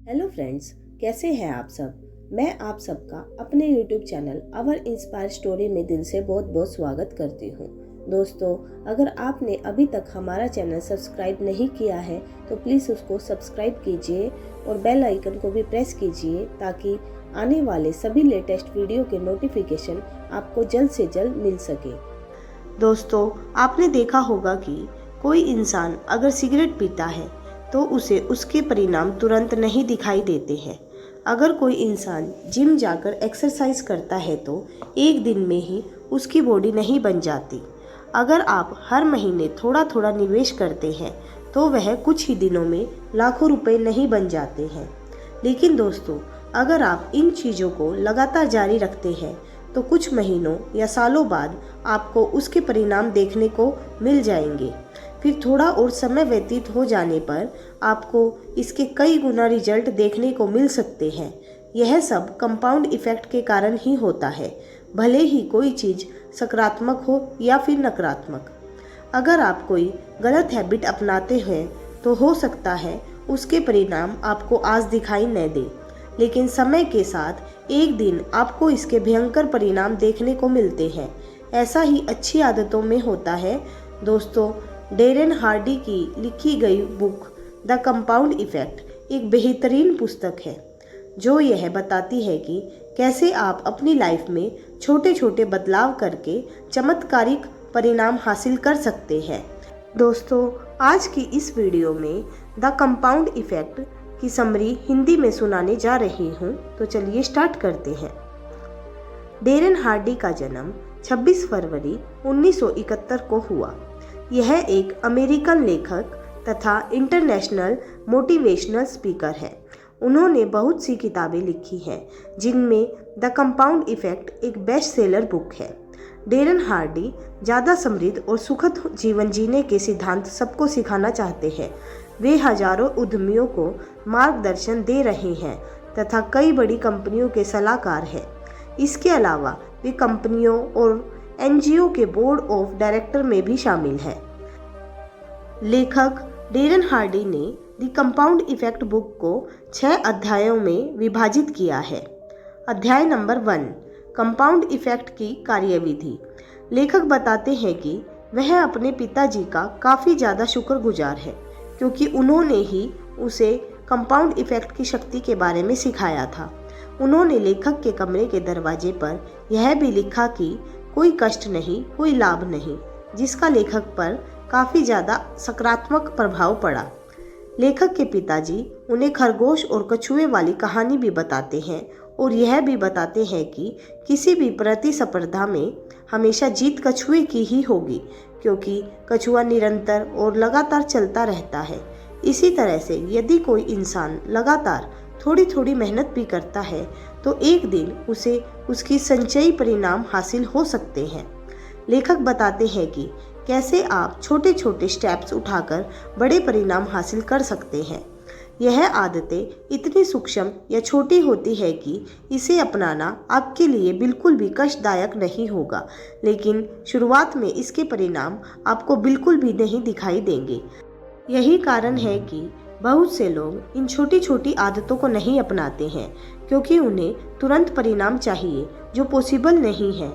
Hello friends, कैसे हैं आप सब। मैं आप सबका अपने यूट्यूब चैनल अवर इंस्पायर स्टोरी में दिल से बहुत बहुत स्वागत करती हूँ। दोस्तों, अगर आपने अभी तक हमारा चैनल सब्सक्राइब नहीं किया है तो प्लीज़ उसको सब्सक्राइब कीजिए और बेल आइकन को भी प्रेस कीजिए ताकि आने वाले सभी लेटेस्ट वीडियो के नोटिफिकेशन आपको जल्द से जल्द मिल सके। दोस्तों, आपने देखा होगा कि कोई इंसान अगर सिगरेट पीता है तो उसे उसके परिणाम तुरंत नहीं दिखाई देते हैं। अगर कोई इंसान जिम जाकर एक्सरसाइज करता है तो एक दिन में ही उसकी बॉडी नहीं बन जाती। अगर आप हर महीने थोड़ा थोड़ा निवेश करते हैं तो वह कुछ ही दिनों में लाखों रुपए नहीं बन जाते हैं। लेकिन दोस्तों, अगर आप इन चीज़ों को लगातार जारी रखते हैं तो कुछ महीनों या सालों बाद आपको उसके परिणाम देखने को मिल जाएंगे। फिर थोड़ा और समय व्यतीत हो जाने पर आपको इसके कई गुना रिजल्ट देखने को मिल सकते हैं। यह सब कंपाउंड इफेक्ट के कारण ही होता है, भले ही कोई चीज़ सकारात्मक हो या फिर नकारात्मक। अगर आप कोई गलत हैबिट अपनाते हैं तो हो सकता है उसके परिणाम आपको आज दिखाई न दे, लेकिन समय के साथ एक दिन आपको इसके भयंकर परिणाम देखने को मिलते हैं। ऐसा ही अच्छी आदतों में होता है। दोस्तों, डेरेन हार्डी की लिखी गई बुक द कंपाउंड इफेक्ट एक बेहतरीन पुस्तक है जो यह बताती है कि कैसे आप अपनी लाइफ में छोटे छोटे बदलाव करके चमत्कारिक परिणाम हासिल कर सकते हैं। दोस्तों, आज की इस वीडियो में द कंपाउंड इफेक्ट की समरी हिंदी में सुनाने जा रही हूँ, तो चलिए स्टार्ट करते हैं। डेरेन हार्डी का जन्म 26 फरवरी 1971 को हुआ। यह एक अमेरिकन लेखक तथा इंटरनेशनल मोटिवेशनल स्पीकर है। उन्होंने बहुत सी किताबें लिखी हैं, जिनमें द कंपाउंड इफेक्ट एक बेस्ट सेलर बुक है। डेरेन हार्डी ज़्यादा समृद्ध और सुखद जीवन जीने के सिद्धांत सबको सिखाना चाहते हैं। वे हजारों उद्यमियों को मार्गदर्शन दे रहे हैं तथा कई बड़ी कंपनियों के सलाहकार हैं। इसके अलावा वे कंपनियों और एनजीओ के बोर्ड ऑफ डायरेक्टर में भी शामिल है। लेखक डेरेन हार्डी ने द कंपाउंड इफेक्ट बुक को 6 अध्यायों में विभाजित किया है। अध्याय नंबर 1, कंपाउंड इफेक्ट की कार्यविधि। लेखक बताते हैं कि वह अपने पिताजी का काफ़ी ज़्यादा शुक्रगुजार है क्योंकि उन्होंने ही उसे कंपाउंड इफेक्ट की शक्ति के बारे में सिखाया था। उन्होंने लेखक के कमरे के दरवाजे पर यह भी लिखा कि कोई कष्ट नहीं, कोई लाभ नहीं, जिसका लेखक पर काफ़ी ज़्यादा सकारात्मक प्रभाव पड़ा। लेखक के पिताजी उन्हें खरगोश और कछुए वाली कहानी भी बताते हैं और यह भी बताते हैं कि किसी भी प्रतिस्पर्धा में हमेशा जीत कछुए की ही होगी क्योंकि कछुआ निरंतर और लगातार चलता रहता है। इसी तरह से यदि कोई इंसान लगातार थोड़ी थोड़ी मेहनत भी करता है तो एक दिन उसे उसकी संचयी परिणाम हासिल हो सकते हैं। लेखक बताते हैं कि कैसे आप छोटे छोटे स्टेप्स उठाकर बड़े परिणाम हासिल कर सकते हैं। यह आदतें इतनी सूक्ष्म या छोटी होती है कि इसे अपनाना आपके लिए बिल्कुल भी कष्टदायक नहीं होगा, लेकिन शुरुआत में इसके परिणाम आपको बिल्कुल भी नहीं दिखाई देंगे। यही कारण है कि बहुत से लोग इन छोटी छोटी आदतों को नहीं अपनाते हैं क्योंकि उन्हें तुरंत परिणाम चाहिए जो पॉसिबल नहीं है।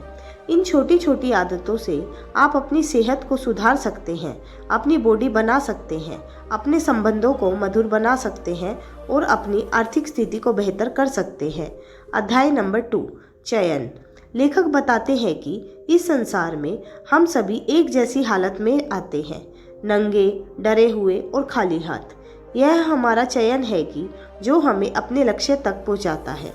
इन छोटी छोटी आदतों से आप अपनी सेहत को सुधार सकते हैं, अपनी बॉडी बना सकते हैं, अपने संबंधों को मधुर बना सकते हैं और अपनी आर्थिक स्थिति को बेहतर कर सकते हैं। अध्याय नंबर 2, चयन। लेखक बताते हैं कि इस संसार में हम सभी एक जैसी हालत में आते हैं, नंगे, डरे हुए और खाली हाथ। यह हमारा चयन है कि जो हमें अपने लक्ष्य तक पहुंचाता है।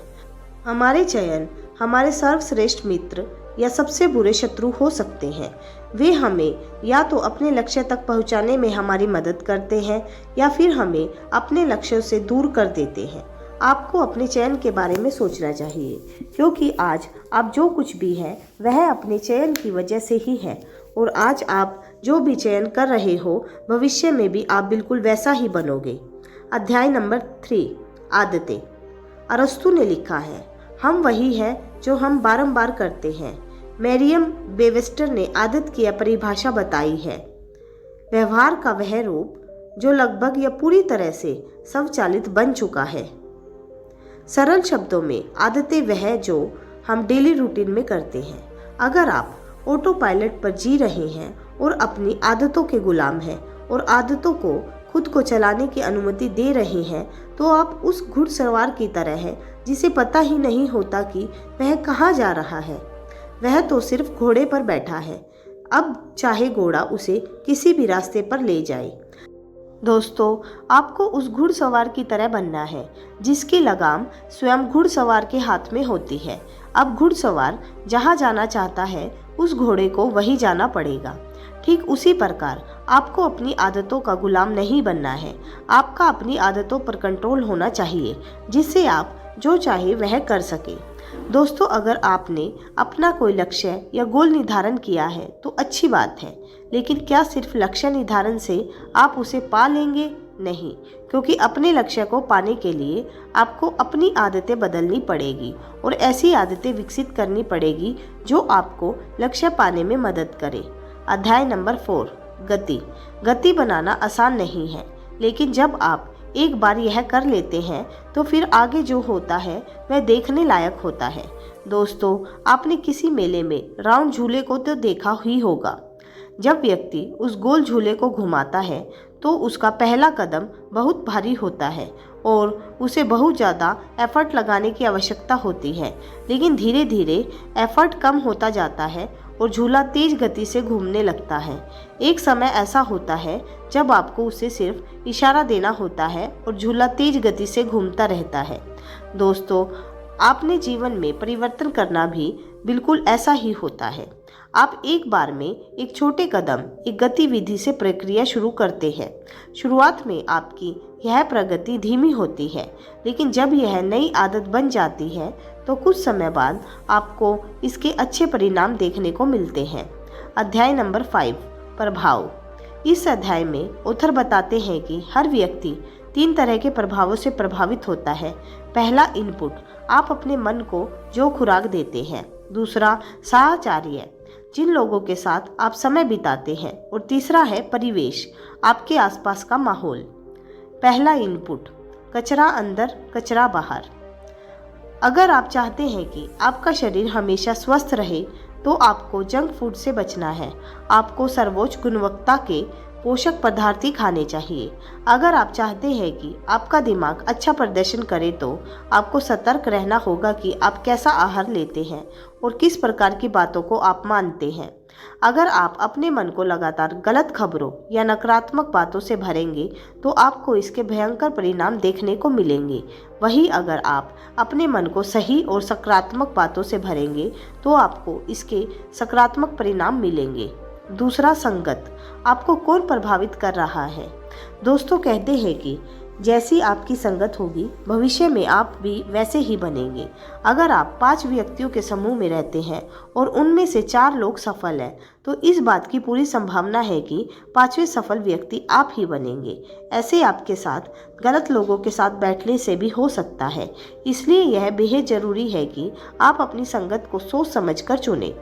हमारे चयन हमारे सर्वश्रेष्ठ मित्र या सबसे बुरे शत्रु हो सकते हैं। वे हमें या तो अपने लक्ष्य तक पहुंचाने में हमारी मदद करते हैं या फिर हमें अपने लक्ष्यों से दूर कर देते हैं। आपको अपने चयन के बारे में सोचना चाहिए क्योंकि आज आप जो कुछ भी है वह अपने चयन की वजह से ही है और आज आप जो भी चयन कर रहे हो भविष्य में भी आप बिल्कुल वैसा ही बनोगे। अध्याय नंबर 3, आदतें। अरस्तु ने लिखा है, हम वही है जो हम बारंबार करते हैं। मैरियम वेबस्टर ने आदत की परिभाषा बताई है, व्यवहार का वह रूप जो लगभग या पूरी तरह से स्वचालित बन चुका है। सरल शब्दों में आदतें वह जो हम डेली रूटीन में करते हैं। अगर आप ऑटो पायलट पर जी रहे हैं और अपनी आदतों के गुलाम हैं और आदतों को खुद को चलाने की अनुमति दे रहे हैं, तो आप उस घुड़सवार की तरह हैं जिसे पता ही नहीं होता कि वह कहाँ जा रहा है। वह तो सिर्फ घोड़े पर बैठा है, अब चाहे घोड़ा उसे किसी भी रास्ते पर ले जाए। दोस्तों, आपको उस घुड़सवार की तरह बनना है जिसकी लगाम स्वयं घुड़सवार के हाथ में होती है। अब घुड़सवार जहाँ जाना चाहता है उस घोड़े को वहीं जाना पड़ेगा। ठीक उसी प्रकार आपको अपनी आदतों का गुलाम नहीं बनना है। आपका अपनी आदतों पर कंट्रोल होना चाहिए जिससे आप जो चाहे वह कर सके। दोस्तों, अगर आपने अपना कोई लक्ष्य या गोल निर्धारण किया है तो अच्छी बात है, लेकिन क्या सिर्फ लक्ष्य निर्धारण से आप उसे पा लेंगे? नहीं, क्योंकि अपने लक्ष्य को पाने के लिए आपको अपनी आदतें बदलनी पड़ेगी और ऐसी आदतें विकसित करनी पड़ेगी जो आपको लक्ष्य पाने में मदद करे। अध्याय नंबर 4, गति। गति बनाना आसान नहीं है, लेकिन जब आप एक बार यह कर लेते हैं तो फिर आगे जो होता है वह देखने लायक होता है। दोस्तों, आपने किसी मेले में राउंड झूले को तो देखा ही होगा। जब व्यक्ति उस गोल झूले को घुमाता है तो उसका पहला कदम बहुत भारी होता है और उसे बहुत ज़्यादा एफर्ट लगाने की आवश्यकता होती है, लेकिन धीरे धीरे एफर्ट कम होता जाता है और झूला तेज गति से घूमने लगता है। एक समय ऐसा होता है जब आपको उसे सिर्फ इशारा देना होता है और झूला तेज गति से घूमता रहता है। दोस्तों, आपने जीवन में परिवर्तन करना भी बिल्कुल ऐसा ही होता है। आप एक बार में एक छोटे कदम, एक गतिविधि से प्रक्रिया शुरू करते हैं। शुरुआत में आपकी यह प्रगति धीमी होती है, लेकिन जब यह नई आदत बन जाती है तो कुछ समय बाद आपको इसके अच्छे परिणाम देखने को मिलते हैं। अध्याय नंबर 5, प्रभाव। इस अध्याय में ऑथर बताते हैं कि हर व्यक्ति 3 तरह के प्रभावों से प्रभावित होता है। पहला, इनपुट, आप अपने मन को जो खुराक देते हैं। दूसरा, साहचर्य, जिन लोगों के साथ आप समय बिताते हैं। और तीसरा है परिवेश, आपके आसपास का माहौल। पहला, इनपुट, कचरा अंदर कचरा बाहर। अगर आप चाहते हैं कि आपका शरीर हमेशा स्वस्थ रहे तो आपको जंक फूड से बचना है। आपको सर्वोच्च गुणवत्ता के पोषक पदार्थ ही खाने चाहिए। अगर आप चाहते हैं कि आपका दिमाग अच्छा प्रदर्शन करे तो आपको सतर्क रहना होगा कि आप कैसा आहार लेते हैं और किस प्रकार की बातों को आप मानते हैं। अगर आप अपने मन को लगातार गलत खबरों या नकारात्मक बातों से भरेंगे तो आपको इसके भयंकर परिणाम देखने को मिलेंगे। वहीं अगर आप अपने मन को सही और सकारात्मक बातों से भरेंगे तो आपको इसके सकारात्मक परिणाम मिलेंगे। दूसरा, संगत, आपको कौन प्रभावित कर रहा है। दोस्तों कहते हैं कि जैसी आपकी संगत होगी भविष्य में आप भी वैसे ही बनेंगे। अगर आप 5 व्यक्तियों के समूह में रहते हैं और उनमें से 4 लोग सफल हैं तो इस बात की पूरी संभावना है कि 5वें सफल व्यक्ति आप ही बनेंगे। ऐसे आपके साथ गलत लोगों के साथ बैठने से भी हो सकता है, इसलिए यह बेहद ज़रूरी है कि आप अपनी संगत को सोच समझ कर चुनें।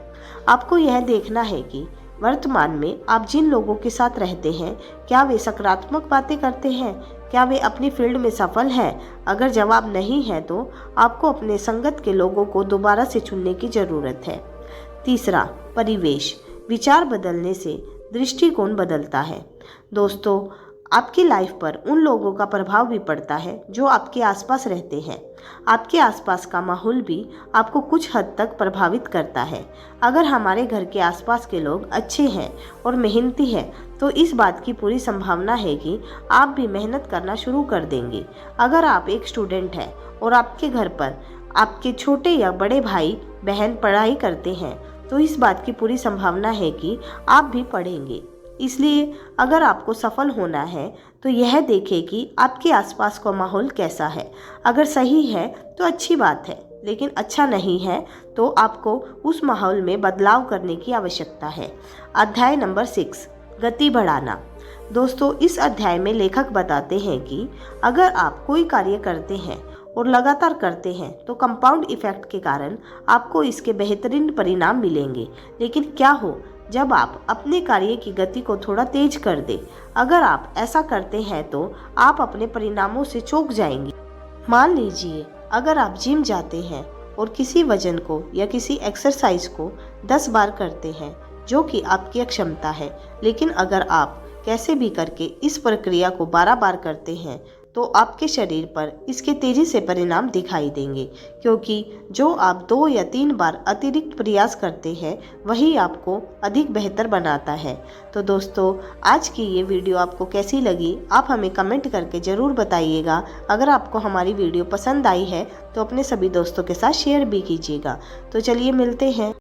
आपको यह देखना है कि वर्तमान में आप जिन लोगों के साथ रहते हैं क्या वे सकारात्मक बातें करते हैं, क्या वे अपनी फील्ड में सफल हैं। अगर जवाब नहीं है तो आपको अपने संगत के लोगों को दोबारा से चुनने की ज़रूरत है। तीसरा, परिवेश, विचार बदलने से दृष्टिकोण बदलता है। दोस्तों, आपकी लाइफ पर उन लोगों का प्रभाव भी पड़ता है जो आपके आसपास रहते हैं। आपके आसपास का माहौल भी आपको कुछ हद तक प्रभावित करता है। अगर हमारे घर के आसपास के लोग अच्छे हैं और मेहनती हैं तो इस बात की पूरी संभावना है कि आप भी मेहनत करना शुरू कर देंगे। अगर आप एक स्टूडेंट हैं और आपके घर पर आपके छोटे या बड़े भाई बहन पढ़ाई करते हैं तो इस बात की पूरी संभावना है कि आप भी पढ़ेंगे। इसलिए अगर आपको सफल होना है तो यह देखें कि आपके आसपास का माहौल कैसा है। अगर सही है तो अच्छी बात है, लेकिन अच्छा नहीं है तो आपको उस माहौल में बदलाव करने की आवश्यकता है। अध्याय नंबर 6, गति बढ़ाना। दोस्तों, इस अध्याय में लेखक बताते हैं कि अगर आप कोई कार्य करते हैं और लगातार करते हैं तो कंपाउंड इफेक्ट के कारण आपको इसके बेहतरीन परिणाम मिलेंगे। लेकिन क्या हो जब आप अपने कार्य की गति को थोड़ा तेज कर दें। अगर आप ऐसा करते हैं तो आप अपने परिणामों से चौंक जाएंगे। मान लीजिए अगर आप जिम जाते हैं और किसी वजन को या किसी एक्सरसाइज को 10 बार करते हैं, जो कि आपकी क्षमता है, लेकिन अगर आप कैसे भी करके इस प्रक्रिया को 12 बार करते हैं तो आपके शरीर पर इसके तेज़ी से परिणाम दिखाई देंगे, क्योंकि जो आप 2 या 3 बार अतिरिक्त प्रयास करते हैं वही आपको अधिक बेहतर बनाता है। तो दोस्तों, आज की ये वीडियो आपको कैसी लगी आप हमें कमेंट करके ज़रूर बताइएगा। अगर आपको हमारी वीडियो पसंद आई है तो अपने सभी दोस्तों के साथ शेयर भी कीजिएगा। तो चलिए मिलते हैं।